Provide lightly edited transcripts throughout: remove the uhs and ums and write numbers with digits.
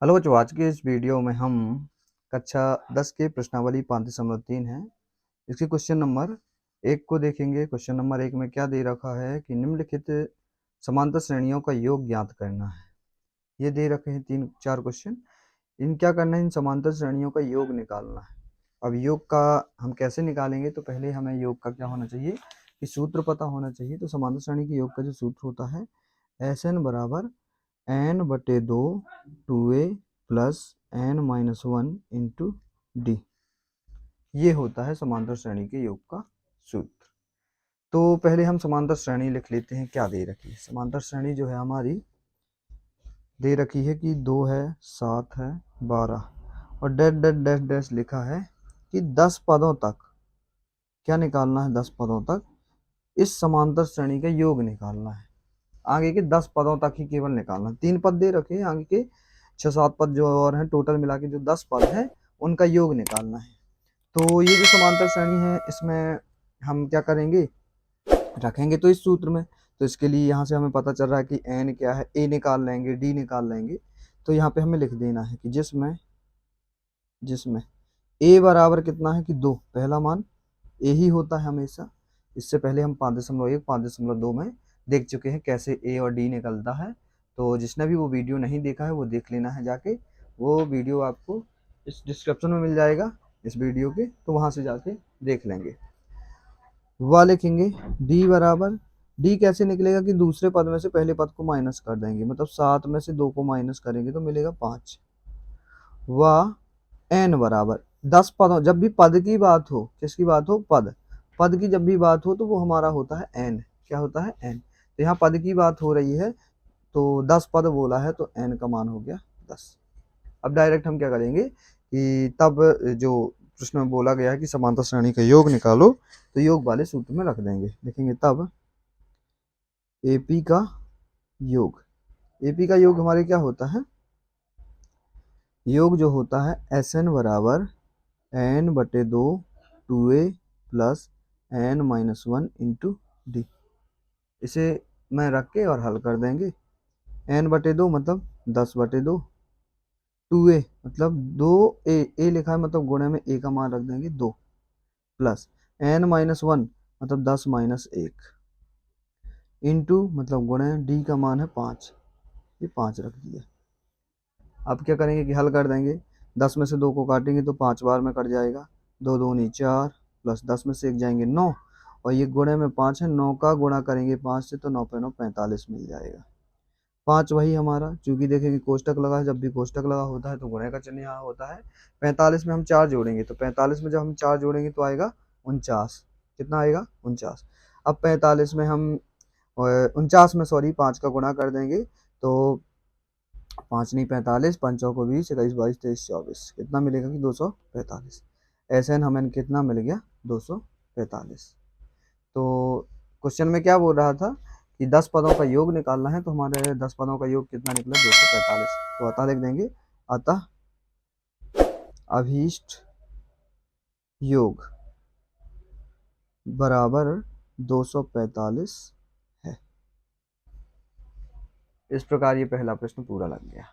Hello बच्चों, आज के इस वीडियो में हम कक्षा 10 के प्रश्नावली 5.3 है। इसके क्वेश्चन नंबर 1 को देखेंगे। क्वेश्चन नंबर 1 में क्या दे रखा है कि निम्नलिखित समांतर श्रेणियों का योग ज्ञात करना है। ये दे रखे हैं 3-4 क्वेश्चन। इन क्या करना है, इन समांतर श्रेणियों का योग निकालना है। अब योग का हम कैसे निकालेंगे, तो पहले हमें योग का क्या होना चाहिए कि सूत्र पता होना चाहिए। तो समांतर श्रेणी के योग का जो सूत्र होता है Sn बराबर n/2 2a plus n-1 into D. ये होता है समांतर श्रेणी के योग का सूत्र। तो पहले हम समांतर श्रेणी लिख लेते हैं। क्या दे रखी है समांतर श्रेणी, जो है हमारी दे रखी है कि 2 है, 7 है, 12 और डैश डैश डैश डैश लिखा है कि 10 पदों तक क्या निकालना है। 10 पदों तक इस समांतर श्रेणी का योग निकालना है। आगे के 10 पदों तक ही केवल निकालना। 3 पद दे रखे हैं, आगे के 6-7 पद जो और हैं, टोटल मिला के जो 10 पद हैं उनका योग निकालना है। तो ये जो समांतर श्रेणी है, इसमें हम क्या करेंगे, रखेंगे तो इस सूत्र में। तो इसके लिए यहाँ से हमें पता चल रहा है कि n क्या है, a निकाल लेंगे, d निकाल लेंगे। तो यहाँ पे हमें लिख देना है कि जिसमें a बराबर कितना है कि 2, पहला मान a ही होता है हमेशा। इससे पहले हम 5.1 5.2 में देख चुके हैं कैसे a और d निकलता है। तो जिसने भी वो वीडियो नहीं देखा है वो देख लेना है जाके। वो वीडियो आपको इस डिस्क्रिप्शन में मिल जाएगा इस वीडियो के, तो वहां से जाके देख लेंगे। वह लिखेंगे d बराबर, d कैसे निकलेगा कि दूसरे पद में से पहले पद को माइनस कर देंगे, मतलब 7 में से 2 को माइनस करेंगे तो मिलेगा 5। वह n बराबर 10 पदों, जब भी पद की बात हो, किसकी बात हो, पद की जब भी बात हो तो वो हमारा होता है n। क्या होता है, n। तो यहाँ पद की बात हो रही है तो 10 पद बोला है तो n का मान हो गया 10। अब डायरेक्ट हम क्या करेंगे कि तब जो प्रश्न में बोला गया है कि समांतर श्रेणी का योग निकालो, तो योग वाले सूत्र में रख देंगे। लिखेंगे तब AP का योग, AP का योग हमारे क्या होता है, योग जो होता है Sn बराबर n/2 2a plus n-1 into D. इसे मैं रख के और हल कर देंगे। n/2 मतलब 10/2, 2a मतलब 2a, a लिखा है मतलब गुणे में a का मान रख देंगे 2, प्लस n-1 मतलब 10 माइनस 1 इंटू मतलब गुणे d का मान है 5, ये 5 रख दिया। अब क्या करेंगे कि हल कर देंगे। 10 में से 2 को काटेंगे तो 5 बार में कट जाएगा, 2 दूनी 4 प्लस 10 में से 1 जाएंगे 9 और ये गुणे में 5 है, 9 का गुणा करेंगे 5 से तो 9 पे 9 45 मिल जाएगा। 5 वही हमारा, चूंकि देखेंगे कोष्टक लगा है, जब भी कोष्टक लगा होता है तो गुणे का चिन्ह यहाँ होता है। 45 में हम 4 जोड़ेंगे तो 45 में जब हम 4 जोड़ेंगे तो आएगा 49। कितना आएगा, 49। अब 45 में हम 49 में सॉरी 5 का गुणा कर देंगे तो 5 नहीं 45, 5 को 20, 21 22 23 24, कितना मिलेगा कि 245। ऐसे हमें कितना मिल गया, 245। तो क्वेश्चन में क्या बोल रहा था कि 10 पदों का योग निकालना है, तो हमारे 10 पदों का योग कितना निकला, 245। तो अतः लिख देंगे, अतः अभीष्ट योग बराबर 245 है। इस प्रकार ये पहला प्रश्न पूरा लग गया।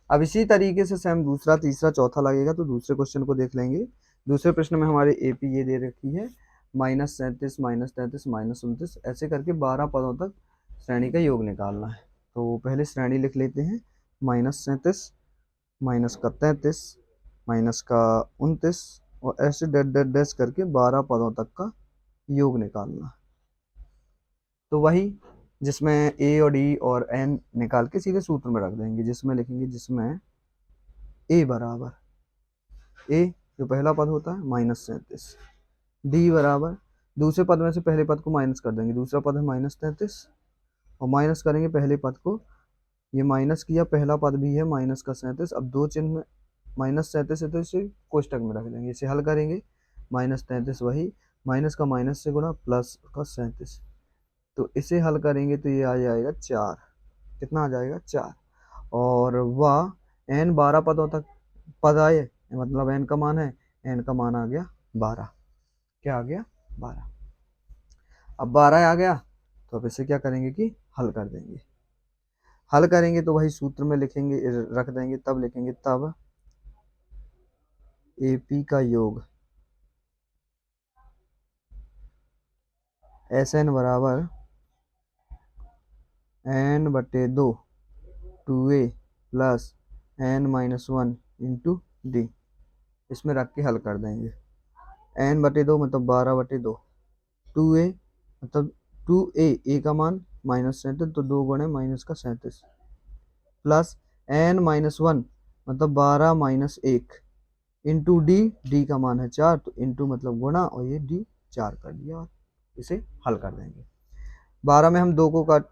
अब इसी तरीके से सेम दूसरा, तीसरा, चौथा लगेगा, तो दूसरे क्वेश्चन को देख लेंगे। दूसरे प्रश्न में हमारे AP ये दे रखी है -37 -33 -29, ऐसे करके 12 पदों तक श्रेणी का योग निकालना है। तो पहले श्रेणी लिख लेते हैं, -37 माइनस का 33 माइनस का 29 और ऐसे डैश डैश डैश करके 12 पदों तक का योग निकालना। तो वही जिसमें A और D और N निकाल के सीधे सूत्र में रख देंगे, जिसमें लिखेंगे, जिसमें A बराबर, A जो पहला पद होता है -37, D बराबर, दूसरे पद में से पहले पद को माइनस कर देंगे, दूसरा पद है -33 और माइनस करेंगे पहले पद को, ये माइनस किया, पहला पद भी है माइनस का 37। अब दो चिन्ह में -37 है तो इसे कोष्टक में रख देंगे। इसे हल करेंगे, -33 वही, माइनस का माइनस से गुणा प्लस का 37, तो इसे हल करेंगे तो ये आ जाएगा 4। कितना आ जाएगा, 4। और वह n 12 पदों तक पद आए, मतलब n का मान है, n का मान आ गया 12। क्या आ गया, 12। अब 12 आ गया तो अब इसे क्या करेंगे कि हल कर देंगे। हल करेंगे तो वही सूत्र में लिखेंगे, रख देंगे, तब लिखेंगे तब AP का योग SN बराबर n/2 2a plus n-1 into D. इसमें रख के हल कर देंगे। n/2 मतलब 12/2, 2a मतलब 2a, a का मान -37 तो 2 गुणे माइनस का 37 प्लस n-1 मतलब 12 - 1 इंटू डी, डी का मान है 4 तो इंटू मतलब गुणा और ये डी 4 कर दिया और इसे हल कर देंगे। 12 में हम 2 को काट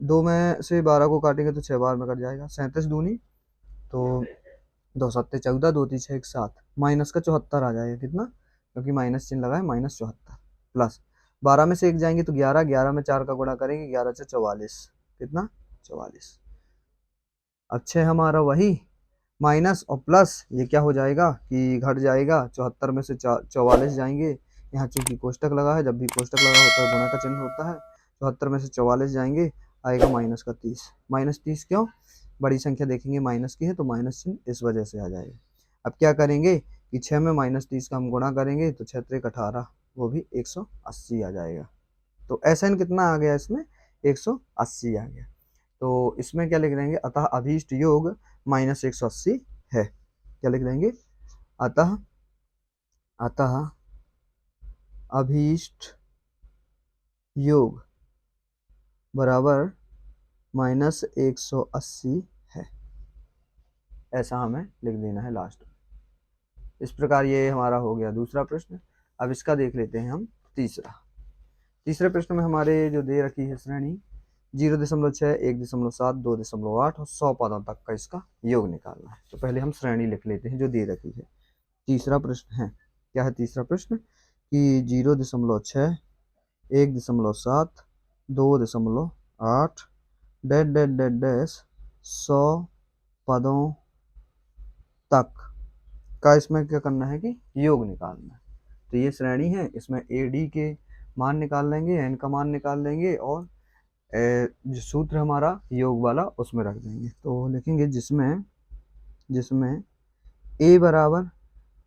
2 में से 12 को काटेंगे तो 6 बार में कट जाएगा। 37 दूनी तो 2 सत्ते 14, 2 ती 6 7 माइनस का 74 आ जाएगा। कितना? क्योंकि माइनस चिन्ह लगा है, -74 प्लस 12 में से 1 जाएंगे तो 11, 11 में 4 का गुणा करेंगे, 11 से 44। कितना? 44। अब 6 हमारा वही माइनस और प्लस ये क्या हो जाएगा कि घट जाएगा। 74 में से 44 जाएंगे, यहाँ चूंकि कोष्टक लगा है, जब भी कोष्टक लगा होता है गुणा का चिन्ह होता है। 74 में से 44 जाएंगे, आएगा -30। -30 क्यों? बड़ी संख्या देखेंगे माइनस की है तो माइनस चिन्ह इस वजह से आ जाएगा। अब क्या करेंगे कि 6 में -30 का हम गुणा करेंगे तो 6 × 18 वो भी 180 आ जाएगा। तो SN कितना आ गया इसमें? 180 आ गया। तो इसमें क्या लिख देंगे? अतः अभीष्ट योग -180 है। क्या लिख देंगे? अतः अभीष्ट योग बराबर -180 है। ऐसा हमें लिख देना है लास्ट में। इस प्रकार ये हमारा हो गया दूसरा प्रश्न। अब इसका देख लेते हैं हम तीसरे प्रश्न में हमारे जो दे रखी है श्रेणी 0.6, 1.7, 2.8 और 100 पदों तक का इसका योग निकालना है। तो पहले हम श्रेणी लिख लेते हैं जो दे रखी है। तीसरा प्रश्न है, क्या है तीसरा प्रश्न कि 0.6, 1.7, 2.8 100 पदों तक का इसमें क्या करना है कि योग निकालना है। तो ये श्रेणी है, इसमें AD के मान निकाल लेंगे, N का मान निकाल लेंगे और जो सूत्र हमारा योग वाला उसमें रख देंगे। तो लिखेंगे जिसमें A बराबर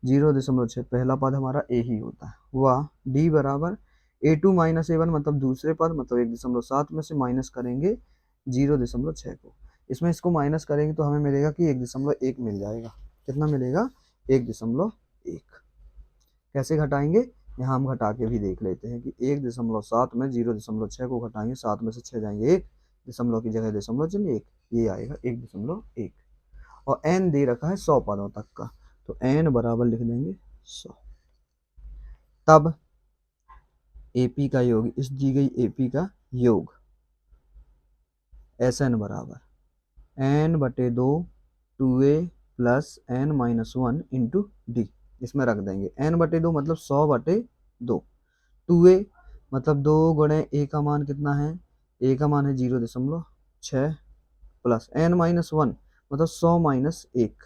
0.6 पहला पद हमारा A ही होता है, वह D बराबर A2 - A1 मतलब दूसरे पद मतलब 1.7 में से माइनस करेंगे 0.6 को। इसमें इसको माइनस करेंगे तो हमें मिलेगा कि 1.1 मिल जाएगा। कितना मिलेगा? 1.1। कैसे घटाएंगे? यहाँ हम घटा के भी देख लेते हैं कि 1.7 में 0.6 को घटाएंगे, 7 में से 6 जाएंगे 1, दशमलव की जगह दशमलव चिन्ह 1, ये आएगा 1.1। और n दे रखा है 100 पदों तक का, तो n बराबर लिख देंगे 100। तब AP का योग, इस दी गई AP का योग SN बराबर n/2 2a plus n-1 into D. इसमें रख देंगे n/2 मतलब 100/2, 2a मतलब 2 गुणे a का मान कितना है? a का मान है 0.6 प्लस n-1 मतलब 100 - 1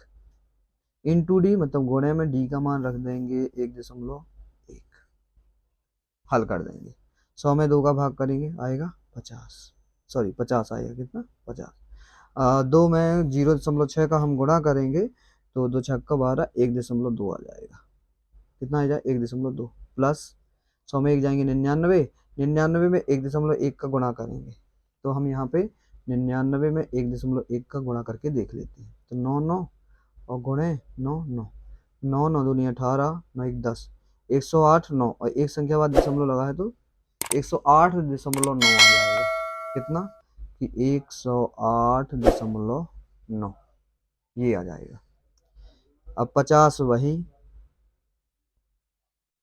इंटू डी मतलब गुणे में d का मान रख देंगे 1.1। हल कर देंगे। 100 में 2 का भाग करेंगे, आएगा 50। सॉरी 50 आएगा। कितना? 50। 2 में 0.6 का हम गुणा करेंगे तो 2 छक्का 12, 1.2 आ जाएगा। कितना आ जाएगा? 1.2 प्लस 100 में 1 जाएंगे 99, 99 में 1.1 का गुणा करेंगे तो हम यहाँ पे 99 में 1.1 का गुणा करके देख लेते हैं। तो 9 9 और गुणे 9 9 9 9 दूनी 18, 9 1 10, 108 9 और एक संख्या बाद दशमलव लगा है तो 108.9 आ जाएगा। कितना? कि 108.9 ये आ जाएगा। अब 50 वही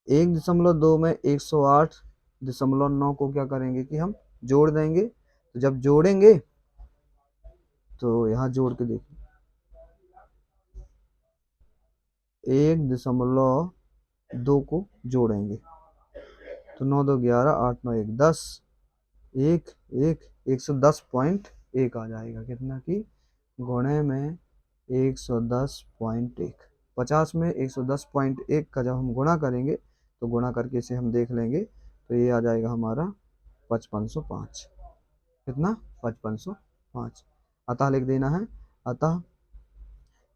1.2 में 108.9 को क्या करेंगे कि हम जोड़ देंगे। तो जब जोड़ेंगे तो यहाँ जोड़ के देखिए 1.2 को जोड़ेंगे तो 9 2 11, 8 9 1 10, 110.1 आ जाएगा। कितना की गुणे में 110.1। 50 में 110.1 का जब हम गुणा करेंगे तो गुणा करके इसे हम देख लेंगे तो ये आ जाएगा हमारा 5505। कितना? 5505। 5। अतः लिख देना है, अतः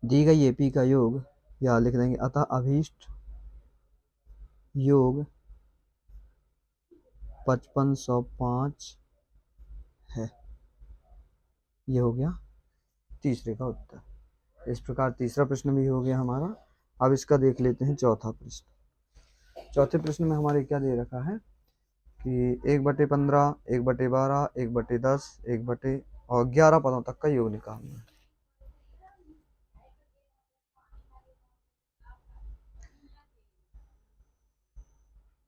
दी गई एपी का योग, या लिख देंगे अतः अभीष्ट योग 5505 है। ये हो गया तीसरे का उत्तर। इस प्रकार तीसरा प्रश्न भी हो गया हमारा। अब इसका देख लेते हैं चौथा प्रश्न। चौथे प्रश्न में हमारे क्या दे रखा है कि 1/15, 1/12, 1/10, 1 और 11 पदों तक का योग निकालना है।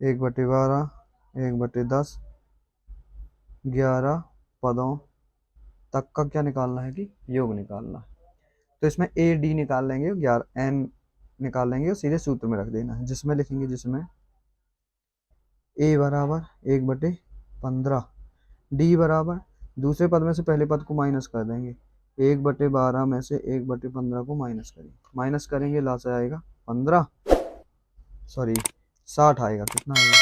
एक बटे 12, 1/10, 11 पदों तक का क्या निकालना है कि योग निकालना है। तो इसमें ए डी निकाल लेंगे, 11 एन निकाल लेंगे और सीधे सूत्र में रख देना है, जिसमें लिखेंगे, जिसमें ए बराबर 1/15, डी बराबर दूसरे पद में से पहले पद को माइनस कर देंगे, 1/12 में से 1/15 को माइनस करेंगे, लास्ट आएगा 15, सॉरी 60 आएगा। कितना आएगा?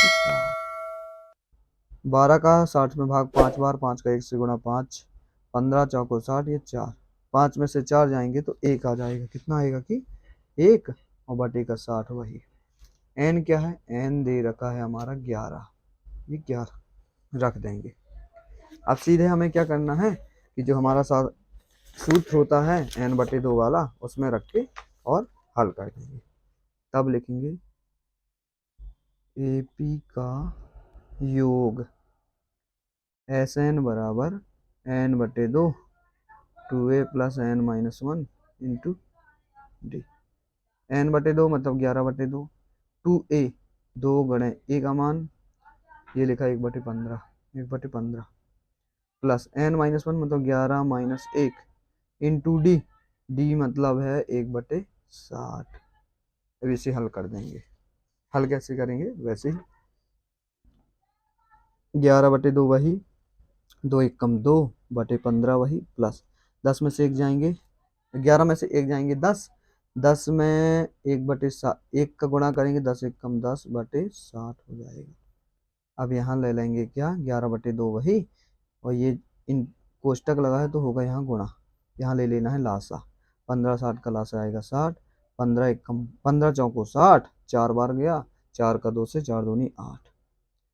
12 का 60 में भाग 5 बार, 5 का 1 से गुणा 5, 15 चौको 60, ये 4, 5 में से 4 जाएंगे तो 1 आ जाएगा। कितना आएगा कि 1, और बटे का 60 वही। एन क्या है? एन दे रखा है हमारा 11, ये 11 रख देंगे। अब सीधे हमें क्या करना है कि जो हमारा सूत्र होता है n/2 वाला, उसमें रख के और हल कर देंगे। तब लिखेंगे एपी का योग Sn बराबर n/2 2a + n-1 into D. n/2 मतलब 11/2, 2a 2 गणे a का मान, ये लिखा 1/15, 1/15 प्लस n-1 मतलब 11 - 1 इंटू डी, डी मतलब है 1/60। अब इसे हल कर देंगे। हल कैसे करेंगे? वैसे ही 11/2 वही, 2 × 1 = 2 बटे 15 वही, प्लस 10 में से 1 जाएंगे, 11 में से 1 जाएंगे 10, 10 में 1 का गुणा करेंगे, 10 × 1 = 10 बटे 60 हो जाएगा। अब यहाँ ले लेंगे क्या? 11/2 वही, और ये इन कोष्टक लगा है तो होगा यहाँ गुणा, यहाँ ले लेना है लासा, 15 60 का लासा आएगा 60, 15 चौको 60, 4 बार गया, 4 का 2 से 4 दूनी 8,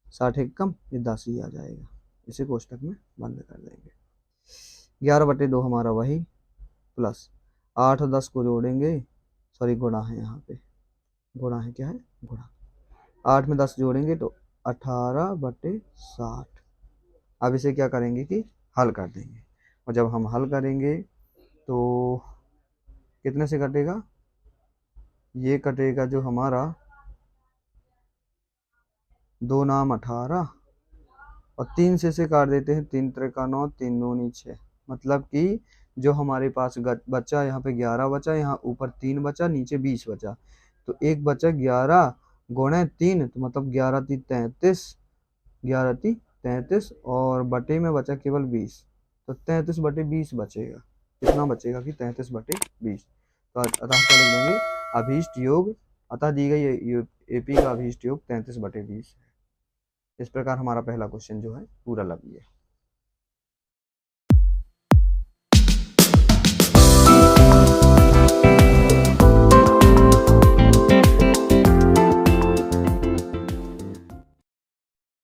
60 एक कम, ये 10 ही आ जाएगा। इसे कोष्टक में बंद कर देंगे। 11/2 हमारा वही, प्लस 8 और 10 को जोड़ेंगे, सॉरी गुणा है यहाँ पे, गुणा है, क्या है? गुणा। 8 में 10 जोड़ेंगे तो 18/60। अब इसे क्या करेंगे कि हल कर देंगे, और जब हम हल करेंगे तो कितने से कटेगा? ये कटेगा जो हमारा 2 नाम 18 और 3 से काट देते हैं, 3 × 3 = 9, 3 दूनी 6, मतलब कि जो हमारे पास बचा, यहाँ पे 11 बचा, यहाँ ऊपर 3 बचा, नीचे 20 बचा, तो एक बचा 11 × 3, तो मतलब 11 × 3 = 33, 11 × 3 = 33, और बटे में बचा केवल 20, तो 33/20 बचेगा। कितना बचेगा कि 33/20। तो अतः क्या लिख देंगे? अभीष्ट योग, अतः दी गई एपी का अभीष्ट योग 33/20 है। इस प्रकार हमारा पहला क्वेश्चन जो है पूरा लग गया।